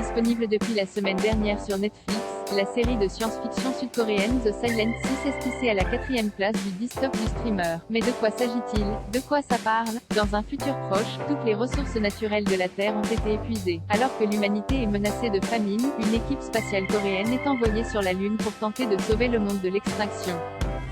Disponible depuis la semaine dernière sur Netflix, la série de science-fiction sud-coréenne The Silent Sea s'esquissait à la 4e place du Dis-Top du streamer. Mais de quoi s'agit-il? De quoi ça parle? Dans un futur proche, toutes les ressources naturelles de la Terre ont été épuisées. Alors que l'humanité est menacée de famine, une équipe spatiale coréenne est envoyée sur la Lune pour tenter de sauver le monde de l'extinction.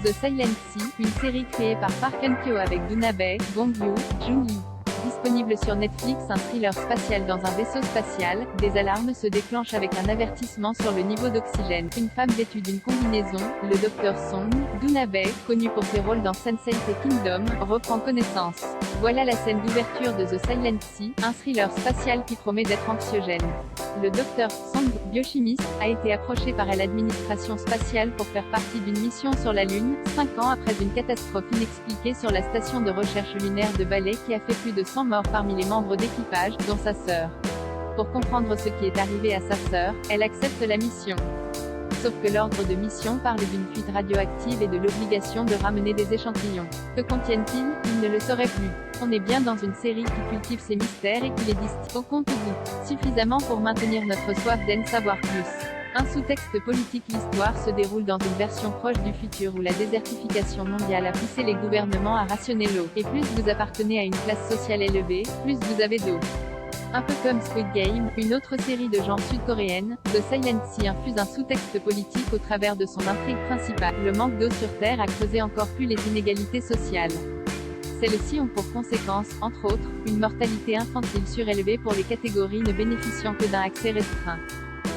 The Silent Sea, une série créée par Park Han-kyo avec Doona Bae, Gong Yoo, Jung Lee. Disponible sur Netflix, un thriller spatial dans un vaisseau spatial, des alarmes se déclenchent avec un avertissement sur le niveau d'oxygène. Une femme vêtue d'une combinaison, le Dr Song, Doona Bae, connue pour ses rôles dans Sense8 et Kingdom, reprend connaissance. Voilà la scène d'ouverture de The Silent Sea, un thriller spatial qui promet d'être anxiogène. Le Dr Song, biochimiste, a été approché par l'administration spatiale pour faire partie d'une mission sur la Lune, 5 ans après une catastrophe inexpliquée sur la station de recherche lunaire de Valley qui a fait plus de 100 morts parmi les membres d'équipage, dont sa sœur. Pour comprendre ce qui est arrivé à sa sœur, elle accepte la mission. Sauf que l'ordre de mission parle d'une fuite radioactive et de l'obligation de ramener des échantillons. Que contiennent-ils? Il ne le saurait plus. On est bien dans une série qui cultive ses mystères et qui les distille au compte-gouttes, suffisamment pour maintenir notre soif d'en savoir plus. Un sous-texte politique. L'histoire se déroule dans une version proche du futur où la désertification mondiale a poussé les gouvernements à rationner l'eau. Et plus vous appartenez à une classe sociale élevée, plus vous avez d'eau. Un peu comme Squid Game, une autre série de genre sud-coréenne, The Silent Sea infuse un sous-texte politique au travers de son intrigue principale. Le manque d'eau sur Terre a creusé encore plus les inégalités sociales. Celles-ci ont pour conséquence, entre autres, une mortalité infantile surélevée pour les catégories ne bénéficiant que d'un accès restreint.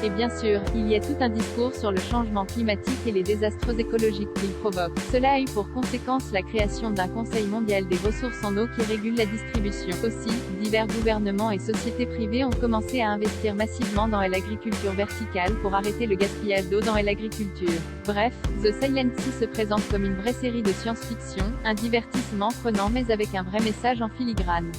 Et bien sûr, il y a tout un discours sur le changement climatique et les désastres écologiques qu'il provoque. Cela a eu pour conséquence la création d'un Conseil mondial des ressources en eau qui régule la distribution. Aussi, divers gouvernements et sociétés privées ont commencé à investir massivement dans l'agriculture verticale pour arrêter le gaspillage d'eau dans l'agriculture. Bref, The Silent Sea se présente comme une vraie série de science-fiction, un divertissement prenant mais avec un vrai message en filigrane.